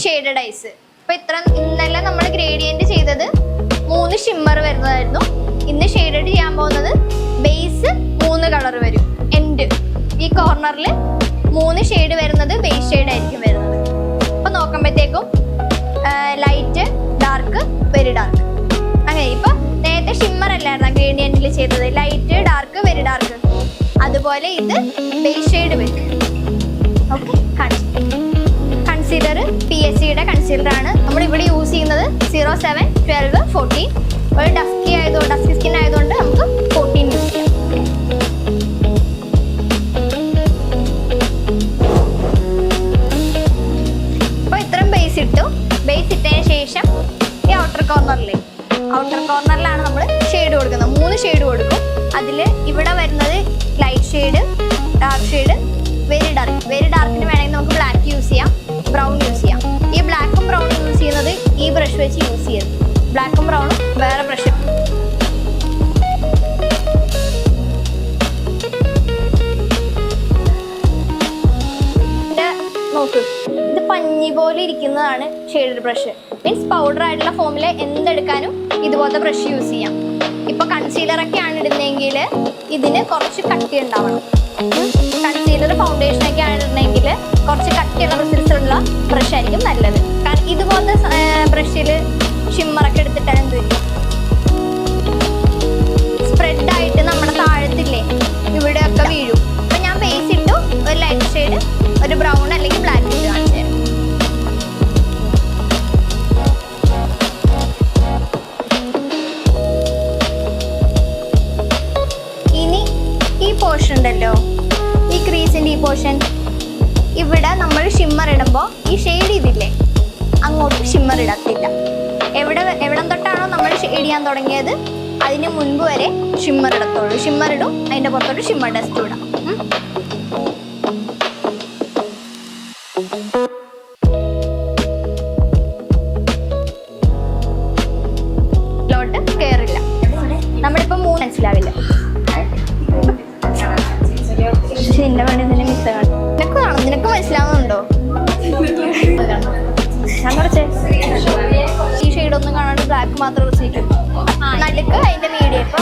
Shaded ice. അപ്പോൾ ഇന്നലെ നമ്മൾ ഗ്രേഡിയന്റ് ചെയ്തത് 3 ഷിമ്മർ വരുന്നതായിരുന്നു. ഇന്ന് ഷെയ്ഡഡ് ചെയ്യാൻ പോകുന്നത് ബേസ് 3 കളർ വരും. എൻഡ് ഈ കോർണറിൽ 3 ഷെയ്ഡ് വരുന്നത് ബേസ് ഷെയ്ഡ് ആയിരിക്കും വരുന്നത്. അപ്പോൾ നോക്കുമ്പോഴത്തേക്കും ലൈറ്റ്, ഡാർക്ക്, വെരി ഡാർക്ക്, അങ്ങനെ. ഇപ്പൊ നേരത്തെ ഷിമ്മർ അല്ലായിരുന്നു ഗ്രേഡിയന്റിൽ ചെയ്തത്, ലൈറ്റ്, ഡാർക്ക്, വെരി ഡാർക്ക്. അതുപോലെ ഇത് ബേസ് ഷെയ്ഡ് വരും. ഓക്കെ, കൺസീലർ PSCയുടെ കൺസീലറാണ് നമ്മൾ ഇവിടെ യൂസ് ചെയ്യുന്നത്. 07, 12, 14. ഒരു ഡസ്കി സ്കിൻ ആയതുകൊണ്ട് നമുക്ക് 14 യൂസ് ചെയ്യാം. അപ്പോൾ ഇത്രയും ബേസ് ഇട്ടു. ബേസ് ഇട്ടതിന് ശേഷം ഈ ഔട്ടർ കോർണറിലാണ് നമ്മൾ ഷെയ്ഡ് കൊടുക്കുന്നത്. 3 ഷെയ്ഡ് കൊടുക്കും. അതിൽ ഇവിടെ വരുന്നത് light shade, dark shade, very dark. Very ഡാർക്കിന് വേണമെങ്കിൽ നമുക്ക് ബ്ലാക്ക് യൂസ് ചെയ്യാം, ബ്രൗൺ യൂസ് ചെയ്യാം. ഈ ബ്ലാക്കും ബ്രൗണും യൂസ് ചെയ്യുന്നത് ഈ ബ്രഷ് വെച്ച് യൂസ് ചെയ്യരുത്. ബ്ലാക്കും ബ്രൗണും വേറെ ബ്രഷ്. നോക്ക്, ഇത് പഞ്ഞി പോലെ ഇരിക്കുന്നതാണ് ഷെയ്ഡഡ് ബ്രഷ്. മീൻസ് പൗഡർ ആയിട്ടുള്ള ഫോമിൽ എന്തെടുക്കാനും ഇതുപോലത്തെ ബ്രഷ് യൂസ് ചെയ്യാം. ഇപ്പൊ കൺസീലറൊക്കെ ആണ് ഇടുന്നതെങ്കിൽ ഇതിന് കുറച്ച് കട്ടി ഉണ്ടാവണം. കൺസീലർ, ഫൗണ്ടേഷൻ ഒക്കെ ആണ് ഇടുന്നതെങ്കിൽ കുറച്ച് കട്ടിയുള്ള റിസൾട്ട്സ് ഉള്ള ബ്രഷ് ആയിരിക്കും നല്ലത്. കാരണം ഇതുപോലത്തെ ബ്രഷിൽ ഷിമ്മറൊക്കെ എടുത്തിട്ടാണ് എന്ത് വരും, സ്പ്രെഡായിട്ട് നമ്മുടെ താഴത്തില്ലേ ഇവിടെയൊക്കെ വീഴും. അപ്പൊ ഞാൻ ബേസ് ഇട്ടു, ഒരു ലൈറ്റ് ഷെയ്ഡ്, ഒരു ബ്രൗൺ അല്ലെങ്കിൽ ബ്ലാക്ക് ഇട്ട് കാണിച്ചു തരാം. ഇനി ഈ പോർഷൻ ഉണ്ടല്ലോ, ഈ ക്രീസിന്റെ ഈ പോർഷൻ, ഇവിടെ നമ്മൾ ഷിമ്മർ ഇടുമ്പോൾ ഈ ഷെയ്ഡ് ഇതില്ലേ അങ്ങോട്ട് ഷിമ്മർ ഇടത്തില്ല. എവിടം തൊട്ടാണോ നമ്മൾ ഷെയ്ഡ് ചെയ്യാൻ തുടങ്ങിയത് അതിന് മുൻപ് വരെ ഷിമ്മർ ഇടത്തുള്ളൂ. ഷിമ്മർ ഇടും, അതിന്റെ പുറത്തോട്ട് ഷിമ്മർ ഡസ്റ്റ് ഇടാം. ലോട്ട് കയറില്ല. നമ്മളിപ്പോ 3 മനസ്സിലാവില്ല. എന്റെ പണി തന്നെ മിസ് കാണും. നിനക്ക് മനസ്സിലാവുന്നുണ്ടോ? ഞാൻ കുറച്ച് ഈ ഷെയ്ഡ് ഒന്നും കാണാണ്ട് ബ്ലാക്ക് മാത്രം വെച്ചിരിക്കും. നടുക്ക് അതിന്റെ മീഡിയം. ഇപ്പൊ